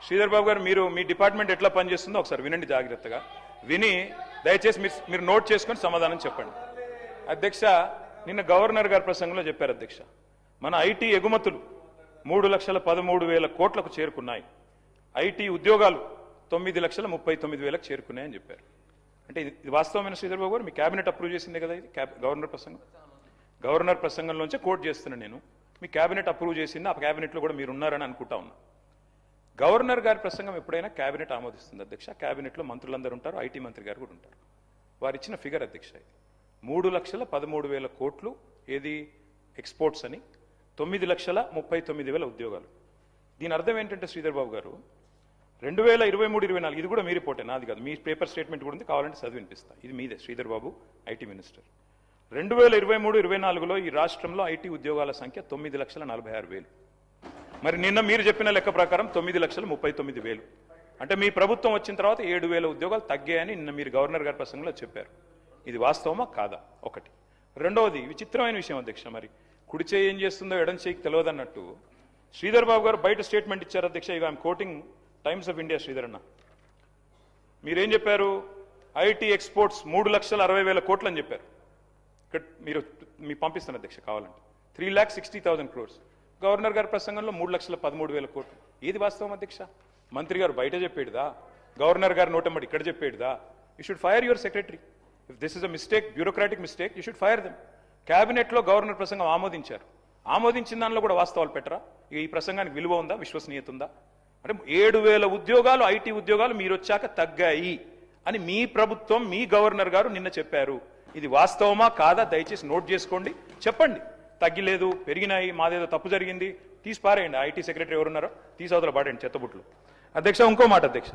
శ్రీధర్ బాబు గారు మీరు మీ డిపార్ట్మెంట్ ఎట్లా పనిచేస్తుందో ఒకసారి వినండి జాగ్రత్తగా విని దయచేసి మీరు నోట్ చేసుకొని సమాధానం చెప్పండి. అధ్యక్ష, నిన్న గవర్నర్ గారి ప్రసంగంలో చెప్పారు అధ్యక్ష, మన ఐటీ ఎగుమతులు 3,13,000 కోట్లకు చేరుకున్నాయి, ఐటీ ఉద్యోగాలు 9,39,000 చేరుకున్నాయని చెప్పారు. అంటే ఇది వాస్తవమైన శ్రీధర్ బాబు గారు మీ కేబినెట్ అప్రూవ్ చేసిందే కదా ఇది గవర్నర్ ప్రసంగం? గవర్నర్ ప్రసంగంలోంచే కోట్ చేస్తున్నాను నేను. మీ కేబినెట్ అప్రూవ్ చేసింది, ఆ కేబినెట్లో కూడా మీరు ఉన్నారని అనుకుంటా ఉన్నా. గవర్నర్ గారి ప్రసంగం ఎప్పుడైనా కేబినెట్ ఆమోదిస్తుంది అధ్యక్ష. కేబినెట్లో మంత్రులందరూ ఉంటారు, ఐటీ మంత్రి గారు కూడా ఉంటారు. వారు ఇచ్చిన ఫిగర్ అధ్యక్ష ఇది 3,13,000 కోట్లు ఏది ఎక్స్పోర్ట్స్ అని, 9,39,000 ఉద్యోగాలు. దీని అర్థం ఏంటంటే శ్రీధర్ బాబు గారు 2023-24 ఇది కూడా మీ రిపోర్టే, నాది కాదు, మీ పేపర్ స్టేట్మెంట్ కూడా ఉంది, కావాలంటే చదివి వినిపిస్తా. ఇది మీదే శ్రీధర్ బాబు, ఐటీ మినిస్టర్. 2023-24లో ఈ రాష్ట్రంలో ఐటీ ఉద్యోగాల సంఖ్య 9,46,000. మరి నిన్న మీరు చెప్పిన లెక్క ప్రకారం 9,39,000. అంటే మీ ప్రభుత్వం వచ్చిన తర్వాత 7,000 ఉద్యోగాలు తగ్గాయని నిన్న మీరు గవర్నర్ గారి ప్రసంగంలో చెప్పారు. ఇది వాస్తవమా కాదా? ఒకటి. రెండవది విచిత్రమైన విషయం అధ్యక్ష, మరి కుడి చేయి ఏం చేస్తుందో ఎడం చేయికి తెలియదన్నట్టు శ్రీధర్ బాబు గారు బయట స్టేట్మెంట్ ఇచ్చారు అధ్యక్ష. ఇక I'm quoting times of India. Sridhar అన్న, మీరేం చెప్పారు? ఐటీ ఎక్స్పోర్ట్స్ 3,60,000 కోట్లు అని చెప్పారు. ఇక్కడ మీరు మీకు పంపిస్తాను అధ్యక్ష కావాలంటే. 3,60,000 crores. గవర్నర్ గారి ప్రసంగంలో 3,13,000 కోట్లు. ఏది వాస్తవం అధ్యక్ష? మంత్రి గారు బయట చెప్పేడుదా, గవర్నర్ గారు నోటమ్మడి ఇక్కడ చెప్పేడుదా? You should fire your secretary. If this is a mistake, bureaucratic mistake, you should fire them. క్యాబినెట్లో గవర్నర్ ప్రసంగం ఆమోదించారు, ఆమోదించిన దానిలో కూడా వాస్తవాలు పెట్టరా? ఈ ప్రసంగానికి విలువ ఉందా, విశ్వసనీయత ఉందా? అంటే 7,000 ఉద్యోగాలు ఐటీ ఉద్యోగాలు మీరు వచ్చాక తగ్గాయి అని మీ ప్రభుత్వం, మీ గవర్నర్ గారు నిన్న చెప్పారు. ఇది వాస్తవమా కాదా దయచేసి నోట్ చేసుకోండి, చెప్పండి. తగ్గిలేదు, పెరిగినాయి, మాదేదో తప్పు జరిగింది తీసి పారేయండి. ఐటీ సెక్రటరీ ఎవరున్నారో తీసి అవతల పాడండి చెత్తబుట్లు. అధ్యక్ష, ఇంకో మాట అధ్యక్ష,